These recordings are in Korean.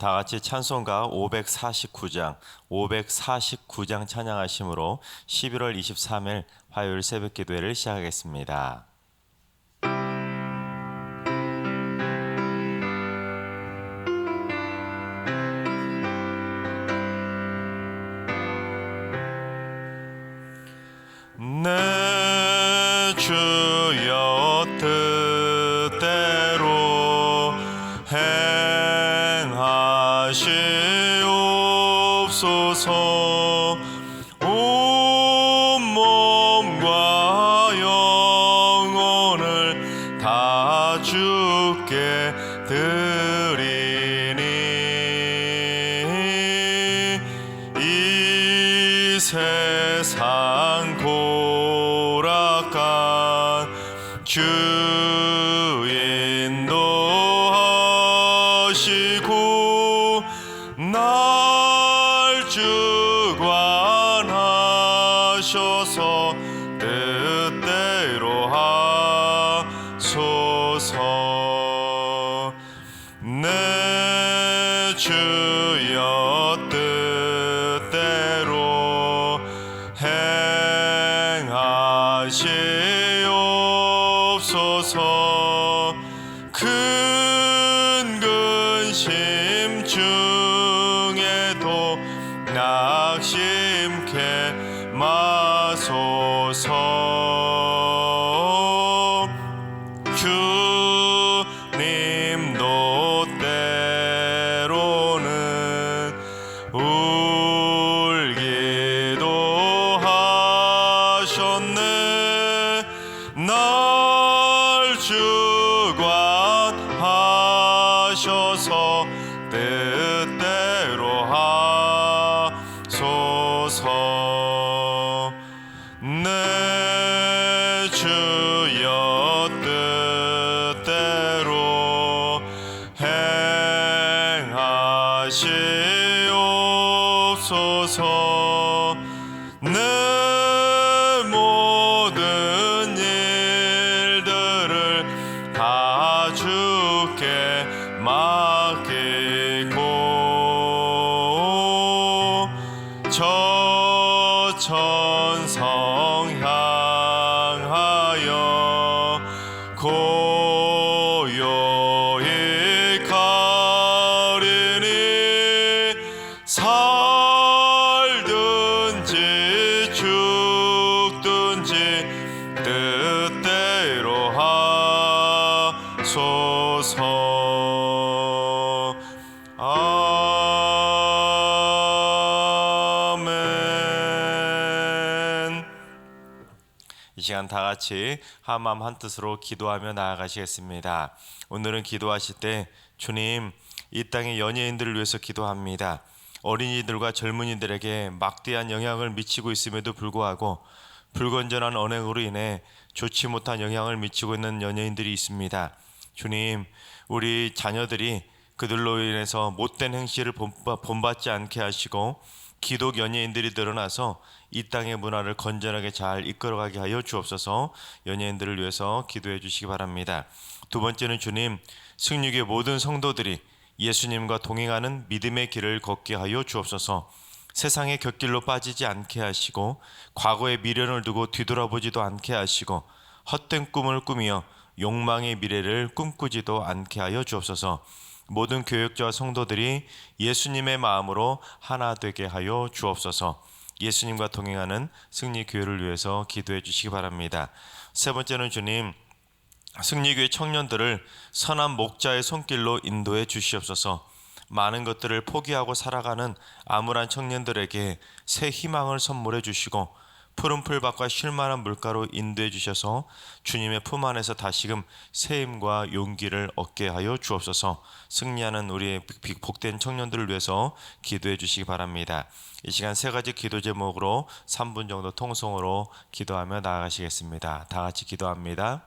다 같이 찬송가 549장 찬양하심으로 11월 23일 화요일 새벽 기도회를 시작하겠습니다. 내 주여 뜻대로 행하시옵소서. 온 몸과 영혼을 다 주께 드리니 이 세상 고락한 주 인도하시고 날 주관하셔서 뜻대로 하소서. 내 주여 뜻대로 행하시옵소서. 큰 근심 중에도 낙심케 마소서. 주님도 때로는 울기도 하셨네. 날 주관하셔서 뜻대로 하소서. 내 주여 뜻대로 행하시옵소서. 내 모든 일들을 다 주께 맡기고 저 천성 향하여 고요히 가리니 살든지 죽든지 뜻대로 하소서. 아멘. 이 시간 다 같이 한마음 한뜻으로 기도하며 나아가시겠습니다. 오늘은 기도하실 때 주님, 이 땅의 연예인들을 위해서 기도합니다. 어린이들과 젊은이들에게 막대한 영향을 미치고 있음에도 불구하고 불건전한 언행으로 인해 좋지 못한 영향을 미치고 있는 연예인들이 있습니다. 주님, 우리 자녀들이 그들로 인해서 못된 행실을 본받지 않게 하시고 기독 연예인들이 늘어나서 이 땅의 문화를 건전하게 잘 이끌어가게 하여 주옵소서. 연예인들을 위해서 기도해 주시기 바랍니다. 두 번째는 주님, 승리교회 모든 성도들이 예수님과 동행하는 믿음의 길을 걷게 하여 주옵소서. 세상의 곁길로 빠지지 않게 하시고 과거의 미련을 두고 뒤돌아보지도 않게 하시고 헛된 꿈을 꾸며 욕망의 미래를 꿈꾸지도 않게 하여 주옵소서. 모든 교역자와 성도들이 예수님의 마음으로 하나 되게 하여 주옵소서. 예수님과 동행하는 승리교회를 위해서 기도해 주시기 바랍니다. 세 번째는 주님, 승리교회 청년들을 선한 목자의 손길로 인도해 주시옵소서. 많은 것들을 포기하고 살아가는 암울한 청년들에게 새 희망을 선물해 주시고 푸른 풀밭과 쉴만한 물가로 인도해 주셔서 주님의 품 안에서 다시금 새 힘과 용기를 얻게 하여 주옵소서. 승리하는 우리의 복된 청년들을 위해서 기도해 주시기 바랍니다. 이 시간 세 가지 기도 제목으로 3분 정도 통성으로 기도하며 나아가시겠습니다. 다 같이 기도합니다.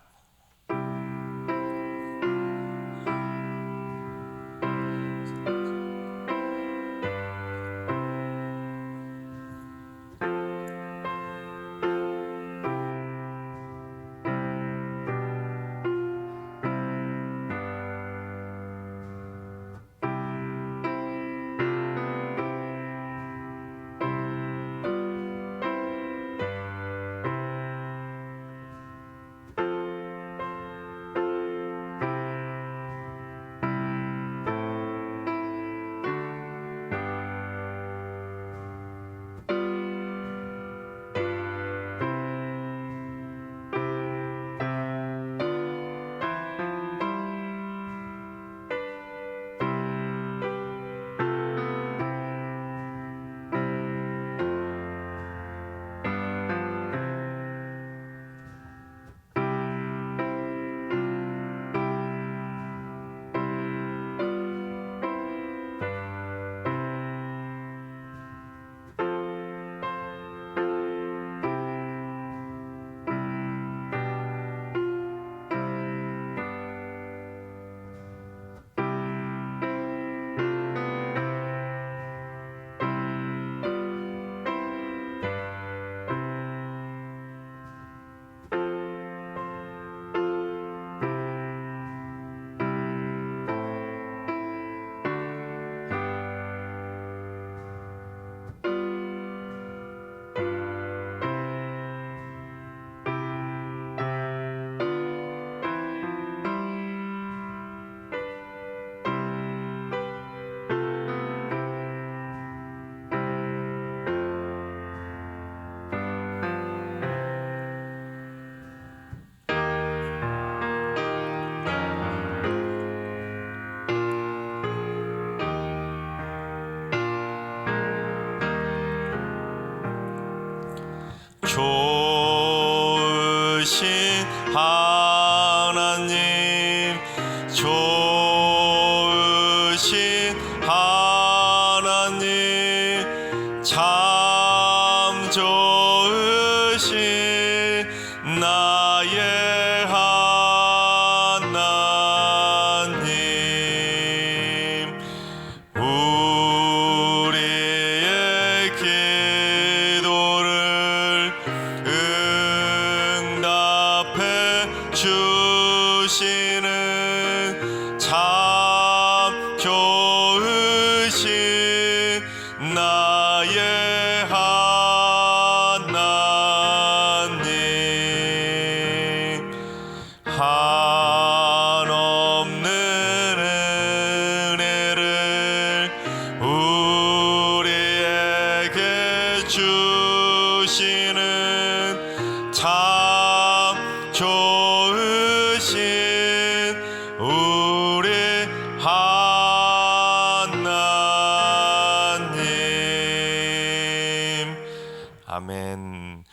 좋으신 하나님, 참 좋으신 나의 하나님, 우리의 기도를 응답해 주시는 참 좋으신 나의 하나님, 한없는 은혜를 우리에게 주시는 참 좋으신 우리 하나님. 아멘.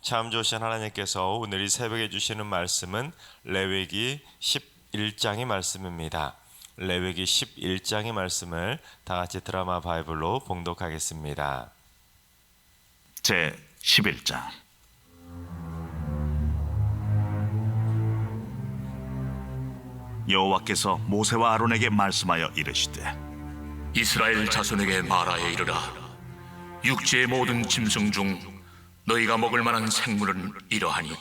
참 좋으신 하나님께서 오늘 이 새벽에 주시는 말씀은 레위기 11장의 말씀입니다. 레위기 11장의 말씀을 다 같이 드라마 바이블로 봉독하겠습니다. 제 11장. 여호와께서 모세와 아론에게 말씀하여 이르시되, 이스라엘 자손에게 말하여 이르라. 육지의 모든 짐승 중 너희가 먹을 만한 생물은 이러하니,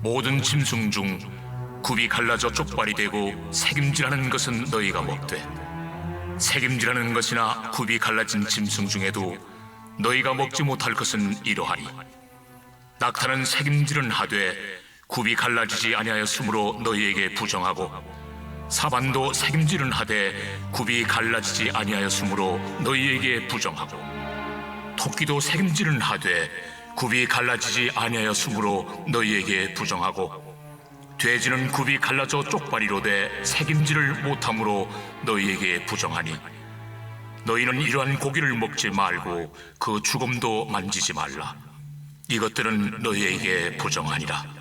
모든 짐승 중 굽이 갈라져 쪽발이 되고 새김질하는 것은 너희가 먹되, 새김질하는 것이나 굽이 갈라진 짐승 중에도 너희가 먹지 못할 것은 이러하니, 낙타는 새김질은 하되 굽이 갈라지지 아니하였으므로 너희에게 부정하고, 사반도 새김질은 하되 굽이 갈라지지 아니하였으므로 너희에게 부정하고, 토끼도 새김질은 하되 굽이 갈라지지 아니하였으므로 너희에게 부정하고, 돼지는 굽이 갈라져 쪽발이로되 새김질을 못함으로 너희에게 부정하니, 너희는 이러한 고기를 먹지 말고 그 죽음도 만지지 말라. 이것들은 너희에게 부정하니라.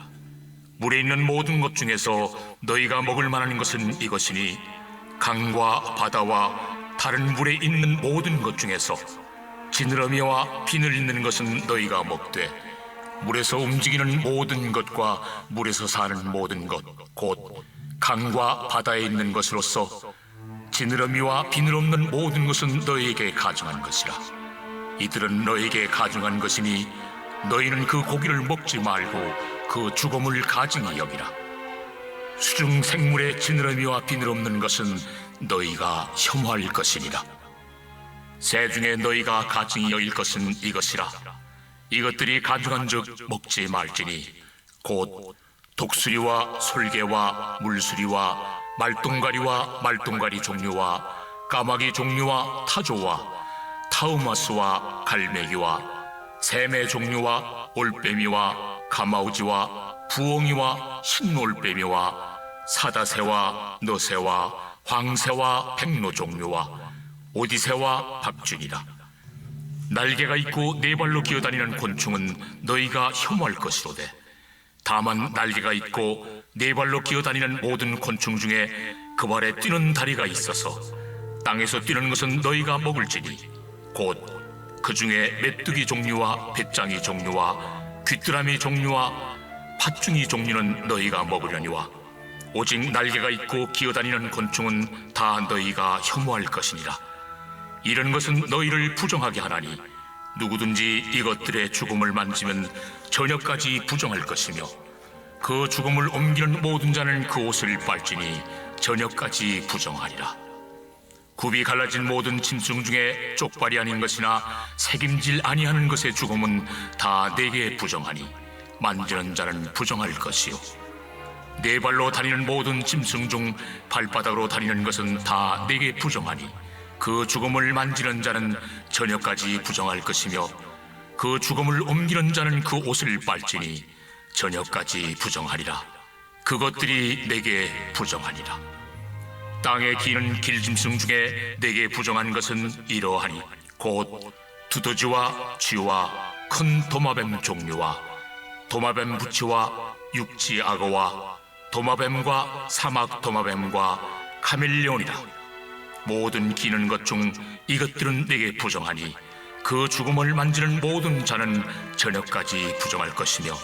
물에 있는 모든 것 중에서 너희가 먹을 만한 것은 이것이니, 강과 바다와 다른 물에 있는 모든 것 중에서 지느러미와 비늘 있는 것은 너희가 먹되, 물에서 움직이는 모든 것과 물에서 사는 모든 것, 곧 강과 바다에 있는 것으로서 지느러미와 비늘 없는 모든 것은 너희에게 가증한 것이라. 이들은 너희에게 가증한 것이니 너희는 그 고기를 먹지 말고 그 죽음을 가증히 여기라. 수중 생물의 지느러미와 비늘 없는 것은 너희가 혐오할 것이니라. 새 중에 너희가 가증히 여길 것은 이것이라. 이것들이 가증한즉 먹지 말지니, 곧 독수리와 솔개와 물수리와 말똥가리와 말똥가리 종류와 까마귀 종류와 타조와 타우마스와 갈매기와 샘의 종류와 올빼미와 가마우지와 부엉이와 흰올빼미와 사다새와 너새와 황새와 백로 종류와 오디새와 박쥐니라. 날개가 있고 네 발로 기어다니는 곤충은 너희가 혐오할 것이로되, 다만 날개가 있고 네 발로 기어다니는 모든 곤충 중에 그 발에 뛰는 다리가 있어서 땅에서 뛰는 것은 너희가 먹을지니, 곧 그 중에 메뚜기 종류와 배짱이 종류와 귀뚜라미 종류와 팥중이 종류는 너희가 먹으려니와, 오직 날개가 있고 기어다니는 곤충은 다 너희가 혐오할 것이니라. 이런 것은 너희를 부정하게 하나니, 누구든지 이것들의 죽음을 만지면 저녁까지 부정할 것이며, 그 죽음을 옮기는 모든 자는 그 옷을 빨지니 저녁까지 부정하리라. 굽이 갈라진 모든 짐승 중에 쪽발이 아닌 것이나 새김질 아니하는 것의 죽음은 다 내게 부정하니, 만지는 자는 부정할 것이요, 네 발로 다니는 모든 짐승 중 발바닥으로 다니는 것은 다 내게 부정하니, 그 죽음을 만지는 자는 저녁까지 부정할 것이며, 그 죽음을 옮기는 자는 그 옷을 빨지니 저녁까지 부정하리라. 그것들이 내게 부정하니라. 땅에 기는 길짐승 중에 내게 부정한 것은 이러하니, 곧 두더지와 쥐와 큰 도마뱀 종류와 도마뱀 부치와 육지 악어와 도마뱀과 사막 도마뱀과 카멜레온이라. 모든 기는 것 중 이것들은 내게 부정하니 그 죽음을 만지는 모든 자는 저녁까지 부정할 것이며,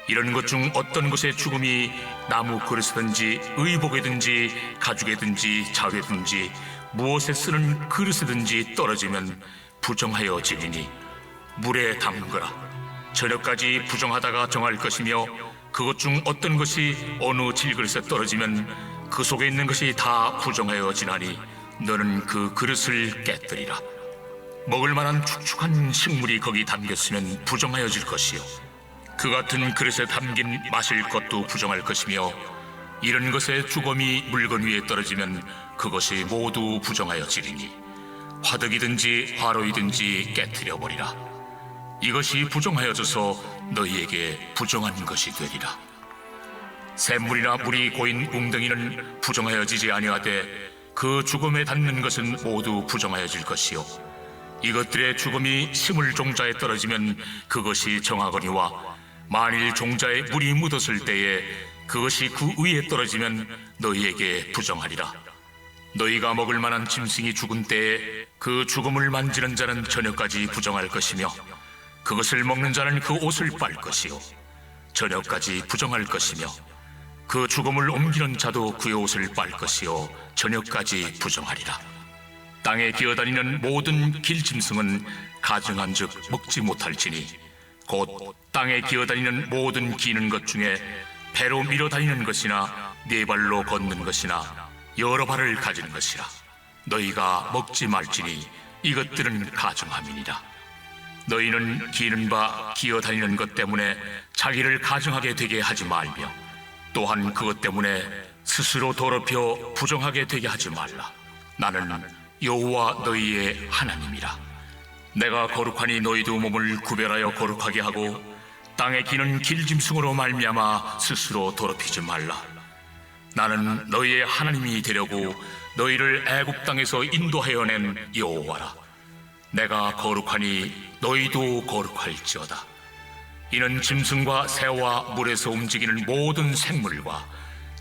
이런 것 중 어떤 것의 죽음이 나무 그릇이든지 의복이든지 가죽이든지 자회든지 무엇에 쓰는 그릇이든지 떨어지면 부정하여 지리니 물에 담그라. 저녁까지 부정하다가 정할 것이며, 그것 중 어떤 것이 어느 질그릇에 떨어지면 그 속에 있는 것이 다 부정하여 지나니 너는 그 그릇을 깨뜨리라. 먹을 만한 축축한 식물이 거기 담겼으면 부정하여질 것이요, 그 같은 그릇에 담긴 마실 것도 부정할 것이며, 이런 것의 주검이 물건 위에 떨어지면 그것이 모두 부정하여지리니 화덕이든지 화로이든지 깨뜨려 버리라. 이것이 부정하여져서 너희에게 부정한 것이 되리라. 샘물이나 물이 고인 웅덩이는 부정하여지지 아니하되 그 죽음에 닿는 것은 모두 부정하여질 것이요, 이것들의 죽음이 식물 종자에 떨어지면 그것이 정하거니와 만일 종자에 물이 묻었을 때에 그것이 그 위에 떨어지면 너희에게 부정하리라. 너희가 먹을 만한 짐승이 죽은 때에 그 죽음을 만지는 자는 저녁까지 부정할 것이며, 그것을 먹는 자는 그 옷을 빨 것이요, 저녁까지 부정할 것이며, 그 죽음을 옮기는 자도 그의 옷을 빨 것이요, 저녁까지 부정하리라. 땅에 기어다니는 모든 길짐승은 가증한즉 먹지 못할지니 곧 땅에 기어다니는 모든 기는 것 중에 배로 밀어다니는 것이나 네 발로 걷는 것이나 여러 발을 가진 것이라. 너희가 먹지 말지니 이것들은 가증함이니라. 너희는 기는 바 기어다니는 것 때문에 자기를 가증하게 되게 하지 말며, 또한 그것 때문에 스스로 더럽혀 부정하게 되게 하지 말라. 나는 여호와 너희의 하나님이라. 내가 거룩하니 너희도 몸을 구별하여 거룩하게 하고, 땅에 기는 길짐승으로 말미암아 스스로 더럽히지 말라. 나는 너희의 하나님이 되려고 너희를 애굽 땅에서 인도하여 낸 여호와라. 내가 거룩하니 너희도 거룩할지어다. 이는 짐승과 새와 물에서 움직이는 모든 생물과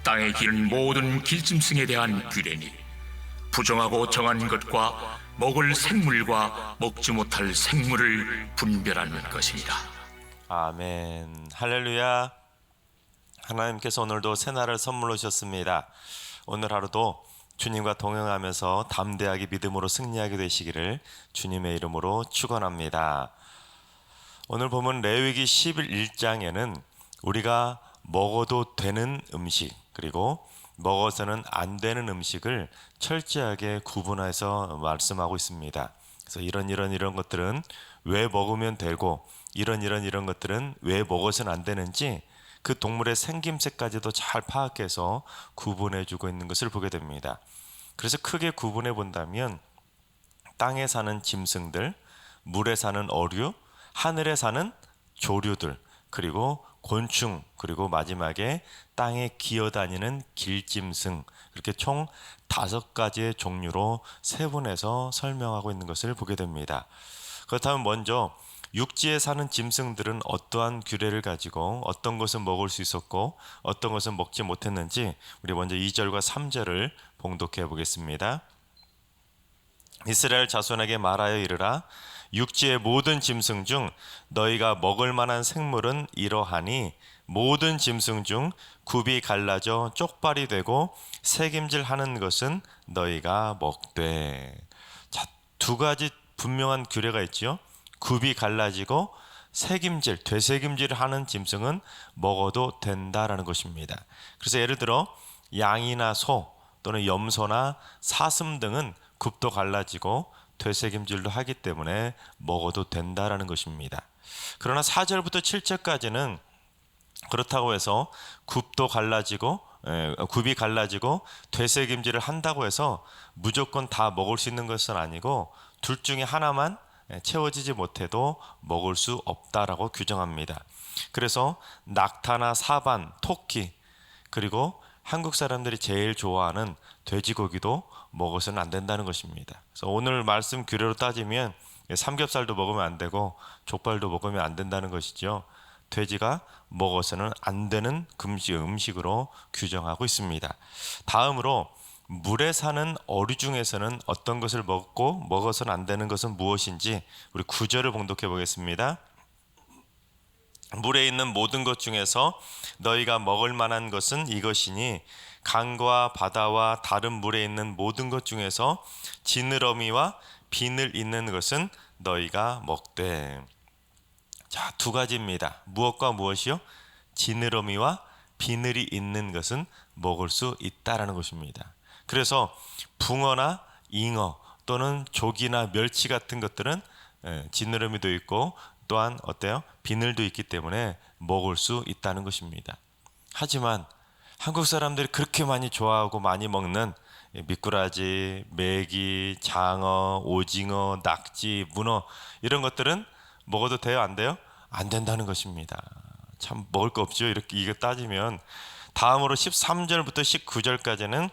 땅에 기는 모든 길짐승에 대한 규례니, 부정하고 정한 것과 먹을 생물과 먹지 못할 생물을 분별하는 것이니라. 아멘. 할렐루야. 하나님께서 오늘도 새날을 선물로 주셨습니다. 오늘 하루도 주님과 동행하면서 담대하게 믿음으로 승리하게 되시기를 주님의 이름으로 축원합니다. 오늘 보면 레위기 11장에는 우리가 먹어도 되는 음식, 그리고 먹어서는 안 되는 음식을 철저하게 구분해서 말씀하고 있습니다. 그래서 이런 것들은 왜 먹으면 되고, 이런 것들은 왜 먹어서는 안 되는지 그 동물의 생김새까지도 잘 파악해서 구분해주고 있는 것을 보게 됩니다. 그래서 크게 구분해 본다면 땅에 사는 짐승들, 물에 사는 어류, 하늘에 사는 조류들, 그리고 곤충, 그리고 마지막에 땅에 기어다니는 길짐승, 이렇게 총 5가지의 종류로 세분해서 설명하고 있는 것을 보게 됩니다. 그렇다면 먼저 육지에 사는 짐승들은 어떠한 규례를 가지고 어떤 것은 먹을 수 있었고 어떤 것은 먹지 못했는지 우리 먼저 2절과 3절을 봉독해 보겠습니다. 이스라엘 자손에게 말하여 이르라. 육지의 모든 짐승 중 너희가 먹을 만한 생물은 이러하니 모든 짐승 중 굽이 갈라져 쪽발이 되고 새김질 하는 것은 너희가 먹되. 자, 2가지 분명한 규례가 있죠. 굽이 갈라지고 새김질, 되새김질을 하는 짐승은 먹어도 된다라는 것입니다. 그래서 예를 들어 양이나 소 또는 염소나 사슴 등은 굽도 갈라지고 되새김질도 하기 때문에 먹어도 된다라는 것입니다. 그러나 4절부터 7절까지는 그렇다고 해서 굽이 갈라지고 되새김질을 한다고 해서 무조건 다 먹을 수 있는 것은 아니고 둘 중에 하나만 채워지지 못해도 먹을 수 없다라고 규정합니다. 그래서 낙타나 사반, 토끼, 그리고 한국 사람들이 제일 좋아하는 돼지고기도 먹어서는 안 된다는 것입니다. 그래서 오늘 말씀 규례로 따지면 삼겹살도 먹으면 안 되고 족발도 먹으면 안 된다는 것이죠. 돼지가 먹어서는 안 되는 음식으로 규정하고 있습니다. 다음으로 물에 사는 어류 중에서는 어떤 것을 먹고 먹어서는 안 되는 것은 무엇인지 우리 9절을 봉독해 보겠습니다. 물에 있는 모든 것 중에서 너희가 먹을 만한 것은 이것이니 강과 바다와 다른 물에 있는 모든 것 중에서 지느러미와 비늘 있는 것은 너희가 먹되. 자, 두 가지입니다. 무엇과 무엇이요? 지느러미와 비늘이 있는 것은 먹을 수 있다라는 것입니다. 그래서 붕어나 잉어 또는 조기나 멸치 같은 것들은 지느러미도 있고 또한 어때요? 비늘도 있기 때문에 먹을 수 있다는 것입니다. 하지만 한국 사람들이 그렇게 많이 좋아하고 많이 먹는 미꾸라지, 메기, 장어, 오징어, 낙지, 문어 이런 것들은 먹어도 돼요? 안 돼요? 안 된다는 것입니다. 참 먹을 거 없죠. 이거 따지면. 다음으로 13절부터 19절까지는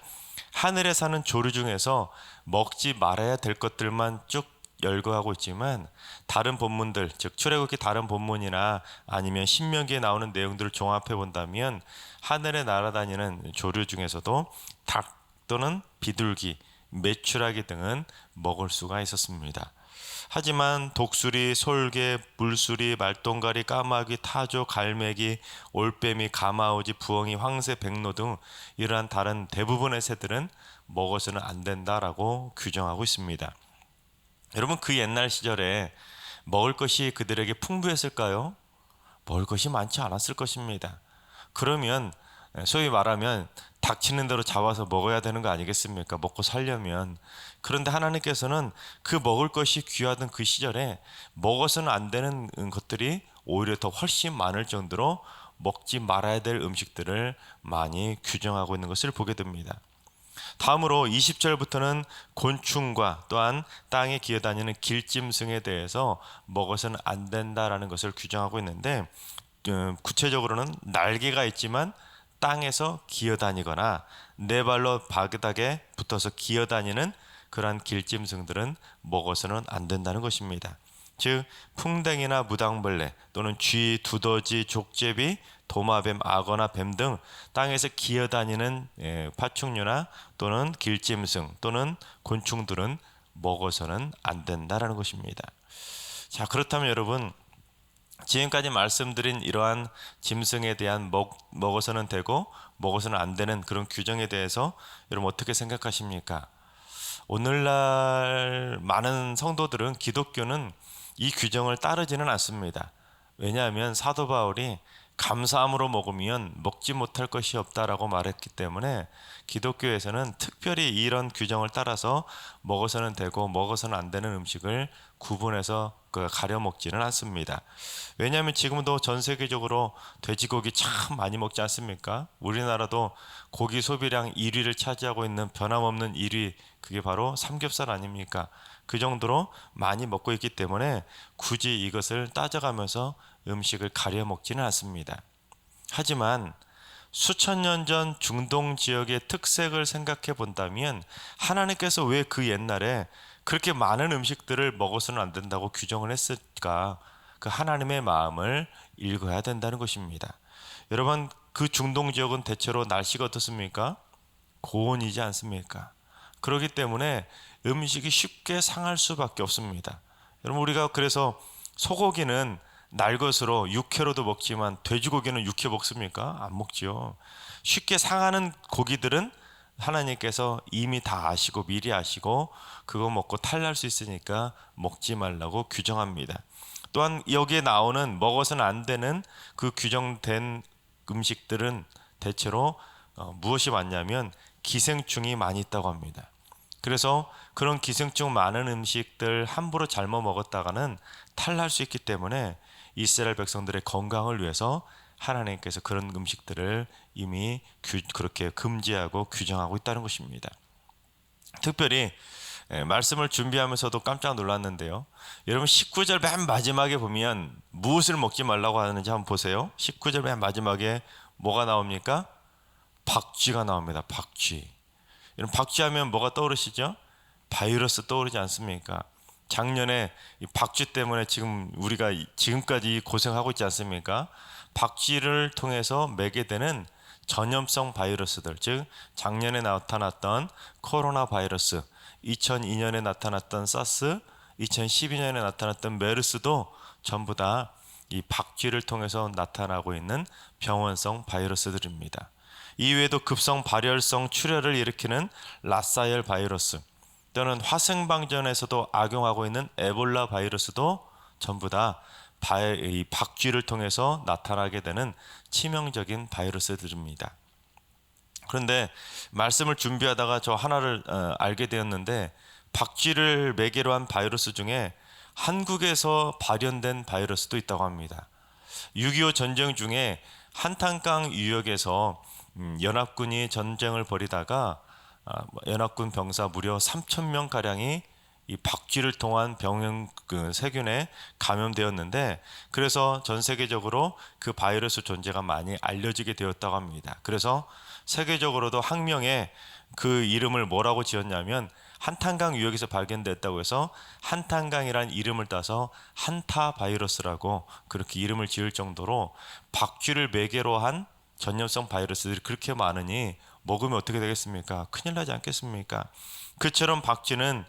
하늘에 사는 조류 중에서 먹지 말아야 될 것들만 쭉 열거하고 있지만 다른 본문들, 즉 출애굽기 다른 본문이나 아니면 신명기에 나오는 내용들을 종합해 본다면 하늘에 날아다니는 조류 중에서도 닭 또는 비둘기, 메추라기 등은 먹을 수가 있었습니다. 하지만 독수리, 솔개, 물수리, 말똥가리, 까마귀, 타조, 갈매기, 올빼미, 가마오지, 부엉이, 황새, 백로 등 이러한 다른 대부분의 새들은 먹어서는 안 된다라고 규정하고 있습니다. 여러분, 그 옛날 시절에 먹을 것이 그들에게 풍부했을까요? 먹을 것이 많지 않았을 것입니다. 그러면 소위 말하면 닥치는 대로 잡아서 먹어야 되는 거 아니겠습니까? 먹고 살려면. 그런데 하나님께서는 그 먹을 것이 귀하던 그 시절에 먹어서는 안 되는 것들이 오히려 더 훨씬 많을 정도로 먹지 말아야 될 음식들을 많이 규정하고 있는 것을 보게 됩니다. 다음으로 20절부터는 곤충과 또한 땅에 기어다니는 길짐승에 대해서 먹어서는 안 된다라는 것을 규정하고 있는데, 구체적으로는 날개가 있지만 땅에서 기어다니거나 네 발로 바닥에 붙어서 기어다니는 그러한 길짐승들은 먹어서는 안 된다는 것입니다. 즉 풍뎅이나 무당벌레 또는 쥐, 두더지, 족제비, 도마뱀, 악어나 뱀 등 땅에서 기어다니는 파충류나 또는 길짐승 또는 곤충들은 먹어서는 안 된다라는 것입니다. 자, 그렇다면 여러분, 지금까지 말씀드린 이러한 짐승에 대한 먹어서는 되고 먹어서는 안 되는 그런 규정에 대해서 여러분 어떻게 생각하십니까? 오늘날 많은 성도들은, 기독교는 이 규정을 따르지는 않습니다. 왜냐하면 사도 바울이 감사함으로 먹으면 먹지 못할 것이 없다라고 말했기 때문에 기독교에서는 특별히 이런 규정을 따라서 먹어서는 되고 먹어서는 안 되는 음식을 구분해서 가려 먹지는 않습니다. 왜냐하면 지금도 전 세계적으로 돼지고기 참 많이 먹지 않습니까? 우리나라도 고기 소비량 1위를 차지하고 있는 변함없는 1위, 그게 바로 삼겹살 아닙니까? 그 정도로 많이 먹고 있기 때문에 굳이 이것을 따져가면서 음식을 가려 먹지는 않습니다. 하지만 수천 년 전 중동 지역의 특색을 생각해 본다면 하나님께서 왜 그 옛날에 그렇게 많은 음식들을 먹어서는 안 된다고 규정을 했을까? 그 하나님의 마음을 읽어야 된다는 것입니다. 여러분, 그 중동 지역은 대체로 날씨가 어떻습니까? 고온이지 않습니까? 그렇기 때문에 음식이 쉽게 상할 수밖에 없습니다. 여러분, 우리가 그래서 소고기는 날 것으로 육회로도 먹지만 돼지고기는 육회 먹습니까? 안 먹지요. 쉽게 상하는 고기들은 하나님께서 이미 다 아시고 미리 아시고 그거 먹고 탈날 수 있으니까 먹지 말라고 규정합니다. 또한 여기에 나오는 먹어서는 안 되는 그 규정된 음식들은 대체로 무엇이 많냐면 기생충이 많이 있다고 합니다. 그래서 그런 기생충 많은 음식들 함부로 잘못 먹었다가는 탈날 수 있기 때문에 이스라엘 백성들의 건강을 위해서 하나님께서 그런 음식들을 이미 그렇게 금지하고 규정하고 있다는 것입니다. 특별히 말씀을 준비하면서도 깜짝 놀랐는데요. 여러분 19절 맨 마지막에 보면 무엇을 먹지 말라고 하는지 한번 보세요. 19절 맨 마지막에 뭐가 나옵니까? 박쥐가 나옵니다. 박쥐. 여러분 박쥐하면 뭐가 떠오르시죠? 바이러스 떠오르지 않습니까? 작년에 이 박쥐 때문에 지금 우리가 지금까지 고생하고 있지 않습니까? 박쥐를 통해서 매개되는 전염성 바이러스들, 즉 작년에 나타났던 코로나 바이러스, 2002년에 나타났던 사스, 2012년에 나타났던 메르스도 전부 다 이 박쥐를 통해서 나타나고 있는 병원성 바이러스들입니다. 이외에도 급성 발열성 출혈을 일으키는 라사열 바이러스, 또는 화생방전에서도 악용하고 있는 에볼라 바이러스도 전부 다 이 박쥐를 통해서 나타나게 되는 치명적인 바이러스들입니다. 그런데 말씀을 준비하다가 저 하나를 알게 되었는데, 박쥐를 매개로 한 바이러스 중에 한국에서 발현된 바이러스도 있다고 합니다. 6.25 전쟁 중에 한탄강 유역에서 연합군이 전쟁을 벌이다가 연합군 병사 무려 3,000명 가량이 이 박쥐를 통한 병용 세균에 감염되었는데, 그래서 전 세계적으로 그 바이러스 존재가 많이 알려지게 되었다고 합니다. 그래서 세계적으로도 학명에 그 이름을 뭐라고 지었냐면, 한탄강 유역에서 발견됐다고 해서 한탄강이란 이름을 따서 한타 바이러스라고 그렇게 이름을 지을 정도로 박쥐를 매개로 한 전염성 바이러스들이 그렇게 많으니 먹으면 어떻게 되겠습니까? 큰일 나지 않겠습니까? 그처럼 박쥐는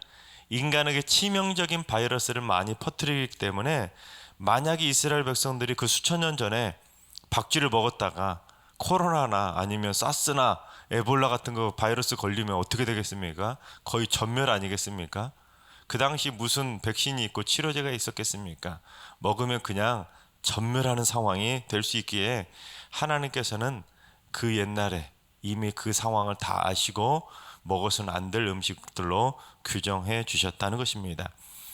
인간에게 치명적인 바이러스를 많이 퍼뜨리기 때문에, 만약에 이스라엘 백성들이 그 수천 년 전에 박쥐를 먹었다가 코로나나 아니면 사스나 에볼라 같은 거 바이러스 걸리면 어떻게 되겠습니까? 거의 전멸 아니겠습니까? 그 당시 무슨 백신이 있고 치료제가 있었겠습니까? 먹으면 그냥 전멸하는 상황이 될 수 있기에 하나님께서는 그 옛날에 이미 그 상황을 다 아시고 먹어서는 안 될 음식들로 규정해 주셨다는 것입니다.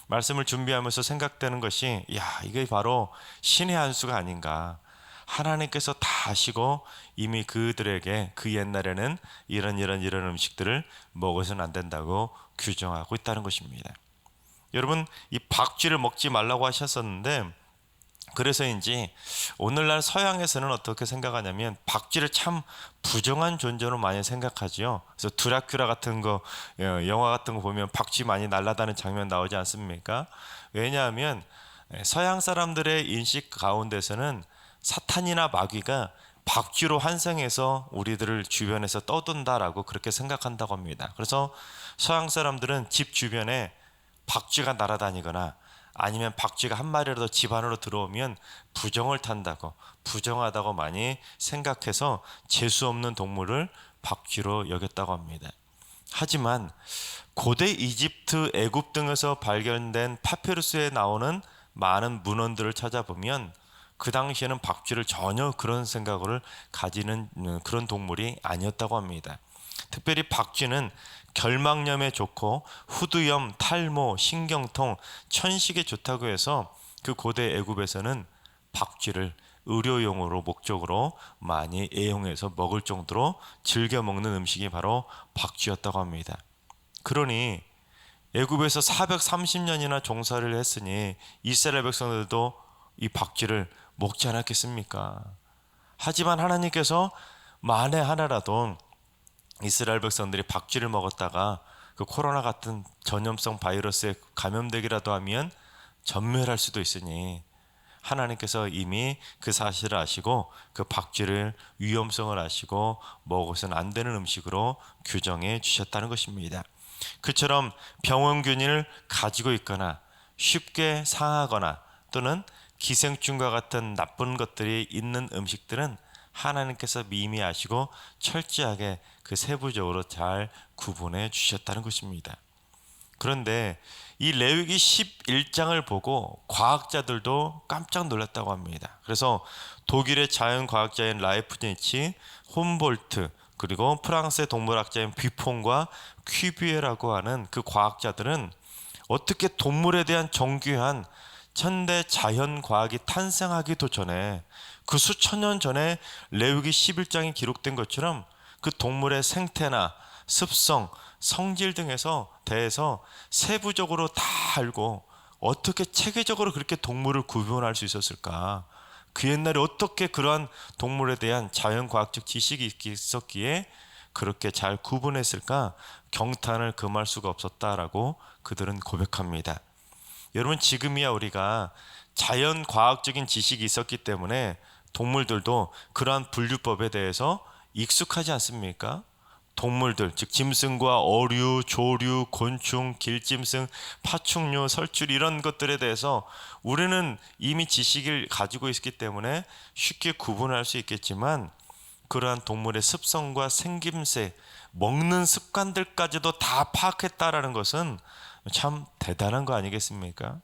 말씀을 준비하면서 생각되는 것이, 이게 바로 신의 한 수가 아닌가. 하나님께서 다 아시고 이미 그들에게 그 옛날에는 이런 음식들을 먹어서는 안 된다고 규정하고 있다는 것입니다. 여러분, 이 박쥐를 먹지 말라고 하셨었는데, 그래서인지 오늘날 서양에서는 어떻게 생각하냐면 박쥐를 참 부정한 존재로 많이 생각하지요. 그래서 드라큘라 같은 거, 영화 같은 거 보면 박쥐 많이 날아다니는 장면 나오지 않습니까? 왜냐하면 서양 사람들의 인식 가운데서는 사탄이나 마귀가 박쥐로 환생해서 우리들을 주변에서 떠돈다라고 그렇게 생각한다고 합니다. 그래서 서양 사람들은 집 주변에 박쥐가 날아다니거나 아니면 박쥐가 한 마리라도 집 안으로 들어오면 부정을 탄다고, 부정하다고 많이 생각해서 재수 없는 동물을 박쥐로 여겼다고 합니다. 하지만 고대 이집트, 애굽 등에서 발견된 파피루스에 나오는 많은 문헌들을 찾아보면 그 당시에는 박쥐를 전혀 그런 생각을 가지는 그런 동물이 아니었다고 합니다. 특별히 박쥐는 결막염에 좋고 후두염, 탈모, 신경통, 천식에 좋다고 해서 그 고대 애굽에서는 박쥐를 의료용으로 목적으로 많이 애용해서 먹을 정도로 즐겨 먹는 음식이 바로 박쥐였다고 합니다. 그러니 애굽에서 430년이나 종사를 했으니 이스라엘 백성들도 이 박쥐를 먹지 않았겠습니까? 하지만 하나님께서 만에 하나라도 이스라엘 백성들이 박쥐를 먹었다가 그 코로나 같은 전염성 바이러스에 감염되기라도 하면 전멸할 수도 있으니 하나님께서 이미 그 사실을 아시고 그 박쥐를 위험성을 아시고 먹어서는 안 되는 음식으로 규정해 주셨다는 것입니다. 그처럼 병원균을 가지고 있거나 쉽게 상하거나 또는 기생충과 같은 나쁜 것들이 있는 음식들은 하나님께서 미미 아시고 철저하게 그 세부적으로 잘 구분해 주셨다는 것입니다. 그런데 이 레위기 11장을 보고 과학자들도 깜짝 놀랐다고 합니다. 그래서 독일의 자연과학자인 라이프니치, 홈볼트, 그리고 프랑스의 동물학자인 뷔폰과 퀴비에라고 하는 그 과학자들은 어떻게 동물에 대한 정교한 현대 자연과학이 탄생하기도 전에 그 수천 년 전에 레위기 11장이 기록된 것처럼 그 동물의 생태나 습성, 성질 등에서 대해서 세부적으로 다 알고 어떻게 체계적으로 그렇게 동물을 구분할 수 있었을까? 그 옛날에 어떻게 그러한 동물에 대한 자연과학적 지식이 있었기에 그렇게 잘 구분했을까? 경탄을 금할 수가 없었다라고 그들은 고백합니다. 여러분, 지금이야 우리가 자연 과학적인 지식이 있었기 때문에 동물들도 그러한 분류법에 대해서 익숙하지 않습니까? 동물들, 즉 짐승과 어류, 조류, 곤충, 길짐승, 파충류, 설줄 이런 것들에 대해서 우리는 이미 지식을 가지고 있기 때문에 쉽게 구분할 수 있겠지만, 그러한 동물의 습성과 생김새, 먹는 습관들까지도 다 파악했다라는 것은 참 대단한 거 아니겠습니까?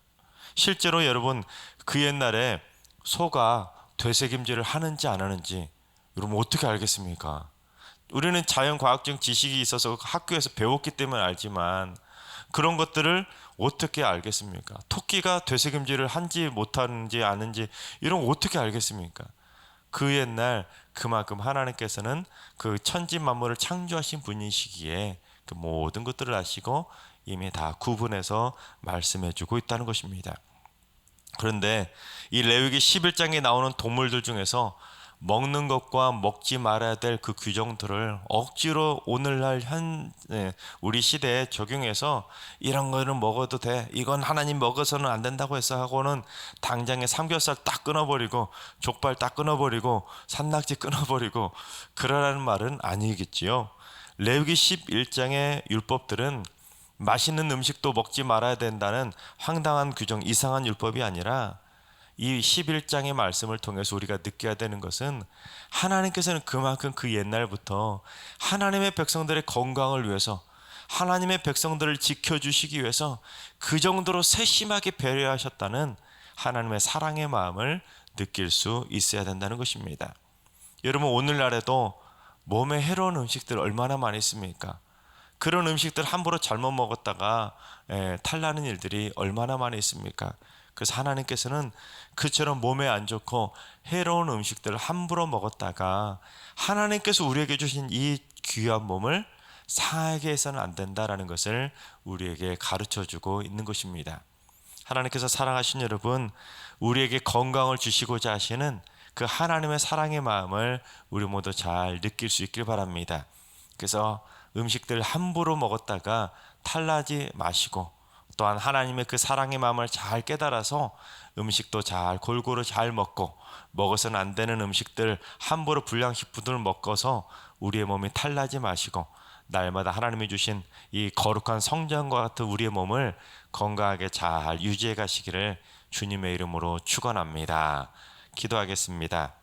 실제로 여러분, 그 옛날에 소가 되새김질을 하는지 안 하는지 여러분 어떻게 알겠습니까? 우리는 자연과학적 지식이 있어서 학교에서 배웠기 때문에 알지만 그런 것들을 어떻게 알겠습니까? 토끼가 되새김질을 한지 못하는지 아는지 이런 거 어떻게 알겠습니까? 그 옛날 그만큼 하나님께서는 그 천지 만물을 창조하신 분이시기에 그 모든 것들을 아시고 이미 다 구분해서 말씀해주고 있다는 것입니다. 그런데 이 레위기 11장에 나오는 동물들 중에서 먹는 것과 먹지 말아야 될 그 규정들을 억지로 오늘날 우리 시대에 적용해서 이런 거는 먹어도 돼, 이건 하나님 먹어서는 안 된다고 해서 하고는 당장에 삼겹살 딱 끊어버리고 족발 딱 끊어버리고 산낙지 끊어버리고 그러라는 말은 아니겠지요. 레위기 11장의 율법들은 맛있는 음식도 먹지 말아야 된다는 황당한 규정, 이상한 율법이 아니라 이 11장의 말씀을 통해서 우리가 느껴야 되는 것은 하나님께서는 그만큼 그 옛날부터 하나님의 백성들의 건강을 위해서, 하나님의 백성들을 지켜주시기 위해서 그 정도로 세심하게 배려하셨다는 하나님의 사랑의 마음을 느낄 수 있어야 된다는 것입니다. 여러분, 오늘날에도 몸에 해로운 음식들 얼마나 많이 있습니까? 그런 음식들 함부로 잘못 먹었다가 탈나는 일들이 얼마나 많이 있습니까? 그래서 하나님께서는 그처럼 몸에 안 좋고 해로운 음식들을 함부로 먹었다가 하나님께서 우리에게 주신 이 귀한 몸을 상하게 해서는 안 된다라는 것을 우리에게 가르쳐주고 있는 것입니다. 하나님께서 사랑하신 여러분, 우리에게 건강을 주시고자 하시는 그 하나님의 사랑의 마음을 우리 모두 잘 느낄 수 있길 바랍니다. 그래서 음식들 함부로 먹었다가 탈나지 마시고, 또한 하나님의 그 사랑의 마음을 잘 깨달아서 음식도 잘 골고루 잘 먹고, 먹어서는 안 되는 음식들, 함부로 불량식품들을 먹어서 우리의 몸이 탈나지 마시고 날마다 하나님이 주신 이 거룩한 성전과 같은 우리의 몸을 건강하게 잘 유지해 가시기를 주님의 이름으로 축원합니다. 기도하겠습니다.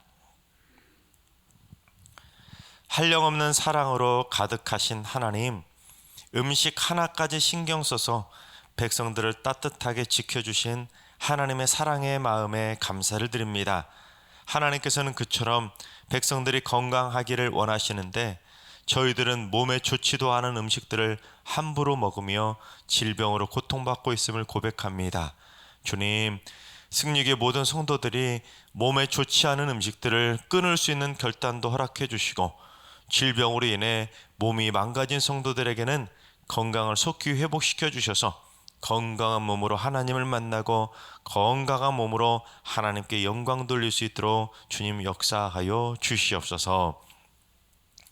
한량없는 사랑으로 가득하신 하나님, 음식 하나까지 신경 써서 백성들을 따뜻하게 지켜주신 하나님의 사랑의 마음에 감사를 드립니다. 하나님께서는 그처럼 백성들이 건강하기를 원하시는데 저희들은 몸에 좋지도 않은 음식들을 함부로 먹으며 질병으로 고통받고 있음을 고백합니다. 주님, 승리교회 모든 성도들이 몸에 좋지 않은 음식들을 끊을 수 있는 결단도 허락해 주시고, 질병으로 인해 몸이 망가진 성도들에게는 건강을 속히 회복시켜 주셔서 건강한 몸으로 하나님을 만나고 건강한 몸으로 하나님께 영광 돌릴 수 있도록 주님 역사하여 주시옵소서.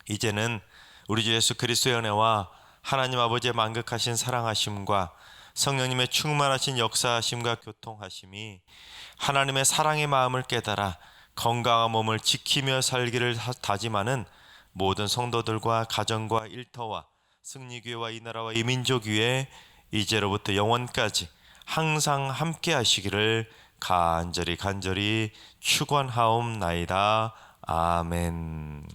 이제는 우리 주 예수 그리스도의 은혜와 하나님 아버지의 만극하신 사랑하심과 성령님의 충만하신 역사하심과 교통하심이 하나님의 사랑의 마음을 깨달아 건강한 몸을 지키며 살기를 다짐하는 모든 성도들과 가정과 일터와 승리교회와 이 나라와 이 민족 위에 이제로부터 영원까지 항상 함께 하시기를 간절히 축원하옵나이다. 아멘.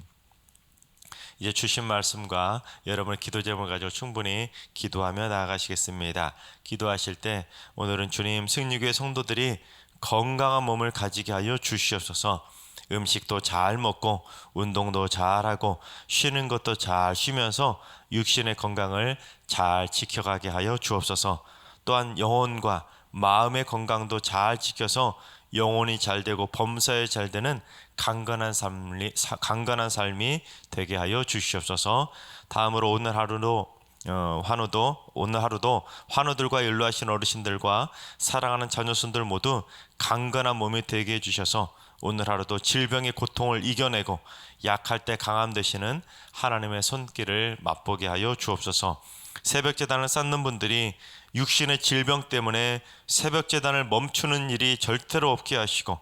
이제 주신 말씀과 여러분의 기도 제목을 가지고 충분히 기도하며 나아가시겠습니다. 기도하실 때 오늘은 주님, 승리교회 성도들이 건강한 몸을 가지게 하여 주시옵소서. 음식도 잘 먹고 운동도 잘하고 쉬는 것도 잘 쉬면서 육신의 건강을 잘 지켜가게 하여 주옵소서. 또한 영혼과 마음의 건강도 잘 지켜서 영혼이 잘 되고 범사에 잘 되는 강건한 삶이 되게 하여 주시옵소서. 다음으로 오늘 하루도 환우도 오늘 하루도 환우들과 연로하신 어르신들과 사랑하는 자녀손들 모두 강건한 몸이 되게 해주셔서 오늘 하루도 질병의 고통을 이겨내고 약할 때 강함 되시는 하나님의 손길을 맛보게 하여 주옵소서. 새벽제단을 쌓는 분들이 육신의 질병 때문에 새벽제단을 멈추는 일이 절대로 없게 하시고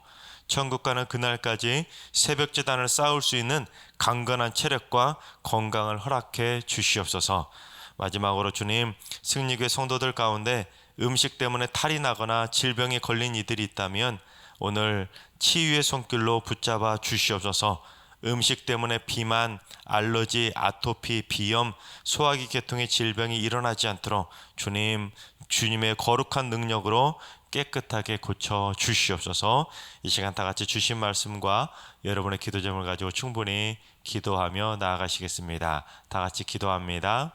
천국 가는 그날까지 새벽제단을 쌓을 수 있는 강건한 체력과 건강을 허락해 주시옵소서. 마지막으로 주님, 승리교회 성도들 가운데 음식 때문에 탈이 나거나 질병에 걸린 이들이 있다면 오늘 치유의 손길로 붙잡아 주시옵소서. 음식 때문에 비만, 알러지, 아토피, 비염, 소화기 계통의 질병이 일어나지 않도록 주님의 거룩한 능력으로 깨끗하게 고쳐 주시옵소서. 이 시간 다 같이 주신 말씀과 여러분의 기도 제목을 가지고 충분히 기도하며 나아가시겠습니다. 다 같이 기도합니다.